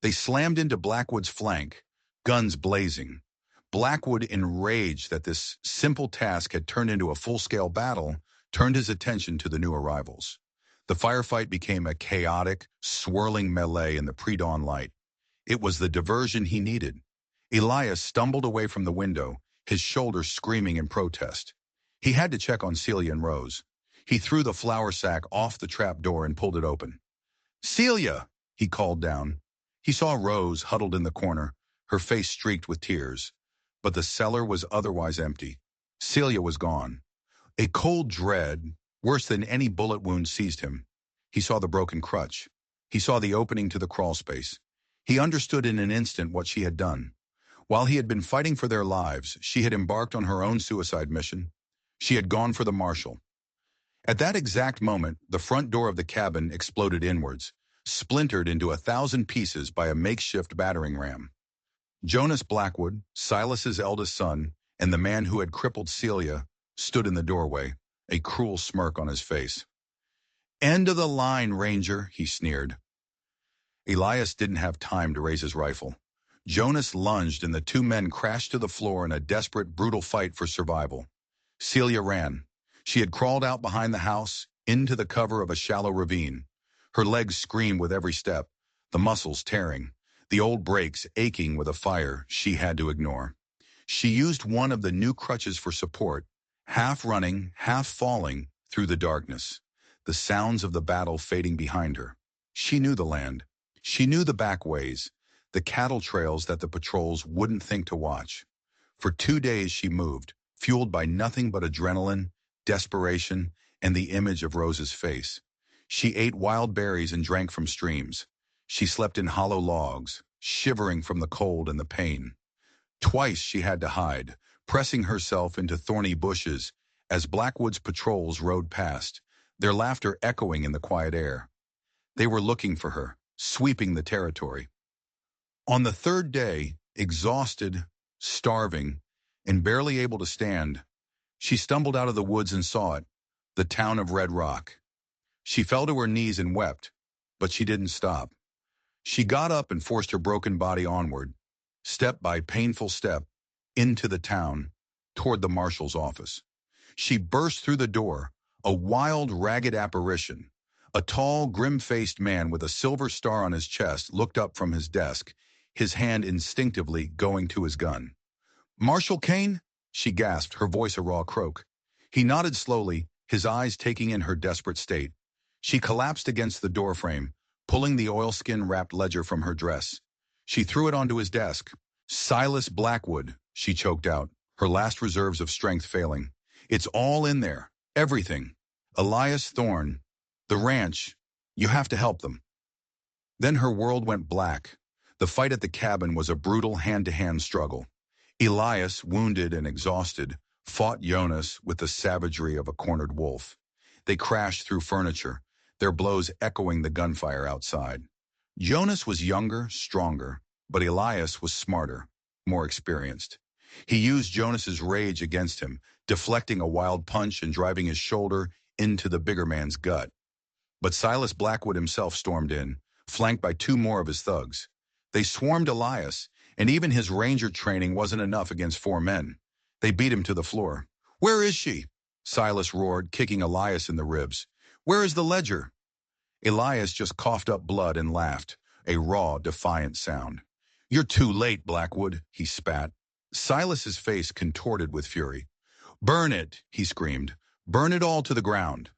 They slammed into Blackwood's flank, guns blazing. Blackwood, enraged that this simple task had turned into a full-scale battle, turned his attention to the new arrivals. The firefight became a chaotic, swirling melee in the pre-dawn light. It was the diversion he needed. Elias stumbled away from the window, his shoulders screaming in protest. He had to check on Celia and Rose. He threw the flour sack off the trap door and pulled it open. "Celia!" he called down. He saw Rose huddled in the corner, her face streaked with tears. but the cellar was otherwise empty. Celia was gone. A cold dread, worse than any bullet wound, seized him. He saw the broken crutch. He saw the opening to the crawl space. He understood in an instant what she had done. While he had been fighting for their lives, she had embarked on her own suicide mission. She had gone for the marshal. At that exact moment, the front door of the cabin exploded inwards, splintered into 1,000 pieces by a makeshift battering ram. Jonas Blackwood, Silas's eldest son, and the man who had crippled Celia, stood in the doorway, a cruel smirk on his face. "End of the line, Ranger," he sneered. Elias didn't have time to raise his rifle. Jonas lunged and the two men crashed to the floor in a desperate, brutal fight for survival. Celia ran. She had crawled out behind the house, into the cover of a shallow ravine. Her legs screamed with every step, the muscles tearing, the old brakes aching with a fire she had to ignore. She used one of the new crutches for support, half running, half falling through the darkness, the sounds of the battle fading behind her. She knew the land. She knew the back ways, the cattle trails that the patrols wouldn't think to watch. For 2 days she moved, fueled by nothing but adrenaline, desperation, and the image of Rose's face. She ate wild berries and drank from streams. She slept in hollow logs, shivering from the cold and the pain. Twice she had to hide, pressing herself into thorny bushes as Blackwood's patrols rode past, their laughter echoing in the quiet air. They were looking for her, sweeping the territory. On the third day, exhausted, starving, and barely able to stand, she stumbled out of the woods and saw it, the town of Red Rock. She fell to her knees and wept, but she didn't stop. She got up and forced her broken body onward, step by painful step, into the town, toward the marshal's office. She burst through the door, a wild, ragged apparition. A tall, grim-faced man with a silver star on his chest looked up from his desk, his hand instinctively going to his gun. "Marshal Kane?" she gasped, her voice a raw croak. He nodded slowly, his eyes taking in her desperate state. She collapsed against the doorframe, pulling the oilskin-wrapped ledger from her dress. She threw it onto his desk. "Silas Blackwood," she choked out, her last reserves of strength failing. "It's all in there. Everything. Elias Thorne. The ranch. You have to help them." Then her world went black. The fight at the cabin was a brutal hand-to-hand struggle. Elias, wounded and exhausted, fought Jonas with the savagery of a cornered wolf. They crashed through furniture, their blows echoing the gunfire outside. Jonas was younger, stronger, but Elias was smarter, more experienced. He used Jonas's rage against him, deflecting a wild punch and driving his shoulder into the bigger man's gut. But Silas Blackwood himself stormed in, flanked by 2 more of his thugs. They swarmed Elias, and even his ranger training wasn't enough against 4 men. They beat him to the floor. "Where is she?" Silas roared, kicking Elias in the ribs. "Where is the ledger?" Elias just coughed up blood and laughed, a raw, defiant sound. "You're too late, Blackwood," he spat. Silas's face contorted with fury. "Burn it," he screamed. "Burn it all to the ground."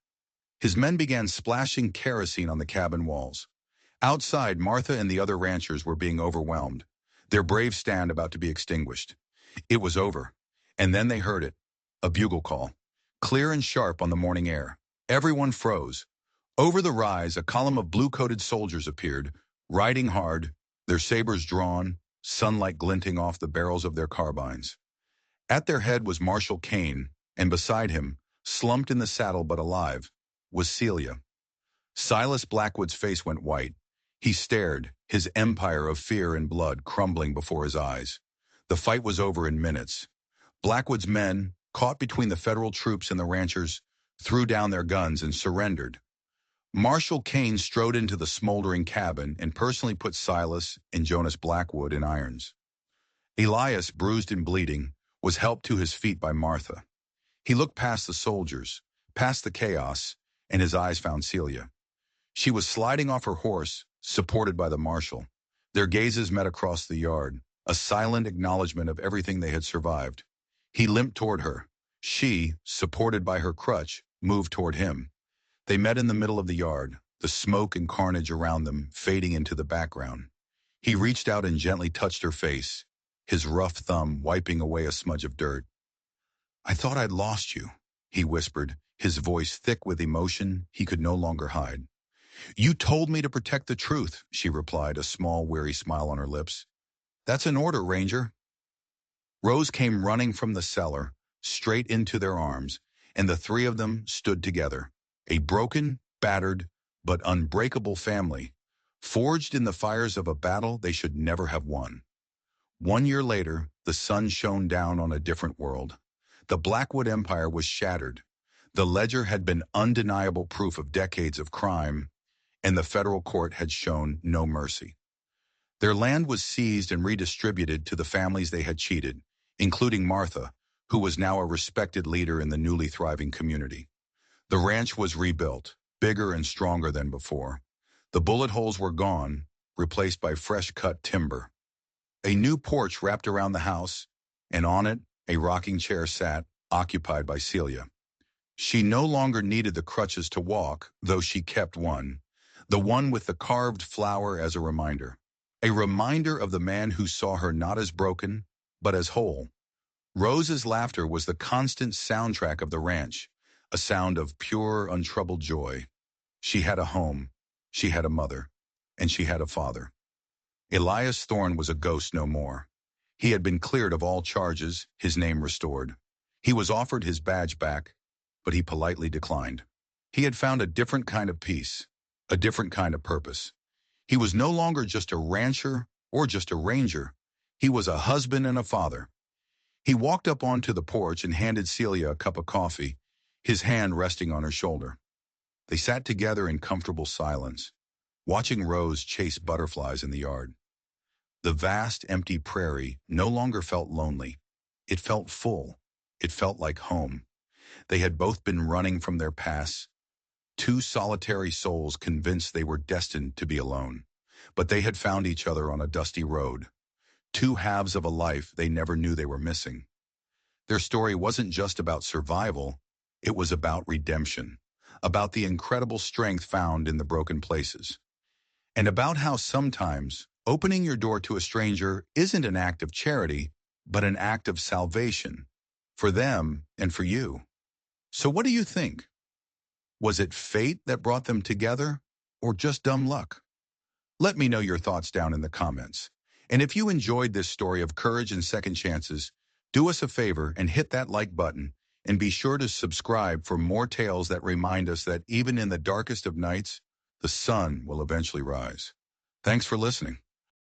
His men began splashing kerosene on the cabin walls. Outside, Martha and the other ranchers were being overwhelmed, their brave stand about to be extinguished. It was over. And then they heard it, a bugle call, clear and sharp on the morning air. Everyone froze. Over the rise, a column of blue-coated soldiers appeared, riding hard, their sabers drawn, sunlight glinting off the barrels of their carbines. At their head was Marshal Kane, and beside him, slumped in the saddle but alive, was Celia. Silas Blackwood's face went white. He stared, his empire of fear and blood crumbling before his eyes. The fight was over in minutes. Blackwood's men, caught between the federal troops and the ranchers, threw down their guns and surrendered. Marshal Kane strode into the smoldering cabin and personally put Silas and Jonas Blackwood in irons. Elias, bruised and bleeding, was helped to his feet by Martha. He looked past the soldiers, past the chaos, and his eyes found Celia. She was sliding off her horse, supported by the marshal. Their gazes met across the yard, a silent acknowledgement of everything they had survived. He limped toward her. She, supported by her crutch, moved toward him. They met in the middle of the yard, the smoke and carnage around them fading into the background. He reached out and gently touched her face. his rough thumb wiping away a smudge of dirt. "I thought I'd lost you," he whispered, his voice thick with emotion he could no longer hide. "You told me to protect the truth," she replied, a small, weary smile on her lips. "That's an order, Ranger." Rose came running from the cellar, straight into their arms, and the three of them stood together, a broken, battered, but unbreakable family, forged in the fires of a battle they should never have won. 1 year later, the sun shone down on a different world. The Blackwood Empire was shattered. The ledger had been undeniable proof of decades of crime, and the federal court had shown no mercy. Their land was seized and redistributed to the families they had cheated, including Martha, who was now a respected leader in the newly thriving community. The ranch was rebuilt, bigger and stronger than before. The bullet holes were gone, replaced by fresh-cut timber. A new porch wrapped around the house, and on it, a rocking chair sat, occupied by Celia. She no longer needed the crutches to walk, though she kept one, the one with the carved flower as a reminder. A reminder of the man who saw her not as broken, but as whole. Rose's laughter was the constant soundtrack of the ranch, a sound of pure, untroubled joy. She had a home, she had a mother, and she had a father. Elias Thorne was a ghost no more. He had been cleared of all charges, his name restored. He was offered his badge back, but he politely declined. He had found a different kind of peace, a different kind of purpose. He was no longer just a rancher or just a ranger. He was a husband and a father. He walked up onto the porch and handed Celia a cup of coffee, his hand resting on her shoulder. They sat together in comfortable silence, watching Rose chase butterflies in the yard. The vast, empty prairie no longer felt lonely. It felt full. It felt like home. They had both been running from their pasts, two solitary souls convinced they were destined to be alone. But they had found each other on a dusty road, two halves of a life they never knew they were missing. Their story wasn't just about survival, it was about redemption, about the incredible strength found in the broken places, and about how sometimes opening your door to a stranger isn't an act of charity, but an act of salvation, for them and for you. So what do you think? Was it fate that brought them together, or just dumb luck? Let me know your thoughts down in the comments. And if you enjoyed this story of courage and second chances, do us a favor and hit that like button, and be sure to subscribe for more tales that remind us that even in the darkest of nights, the sun will eventually rise. Thanks for listening.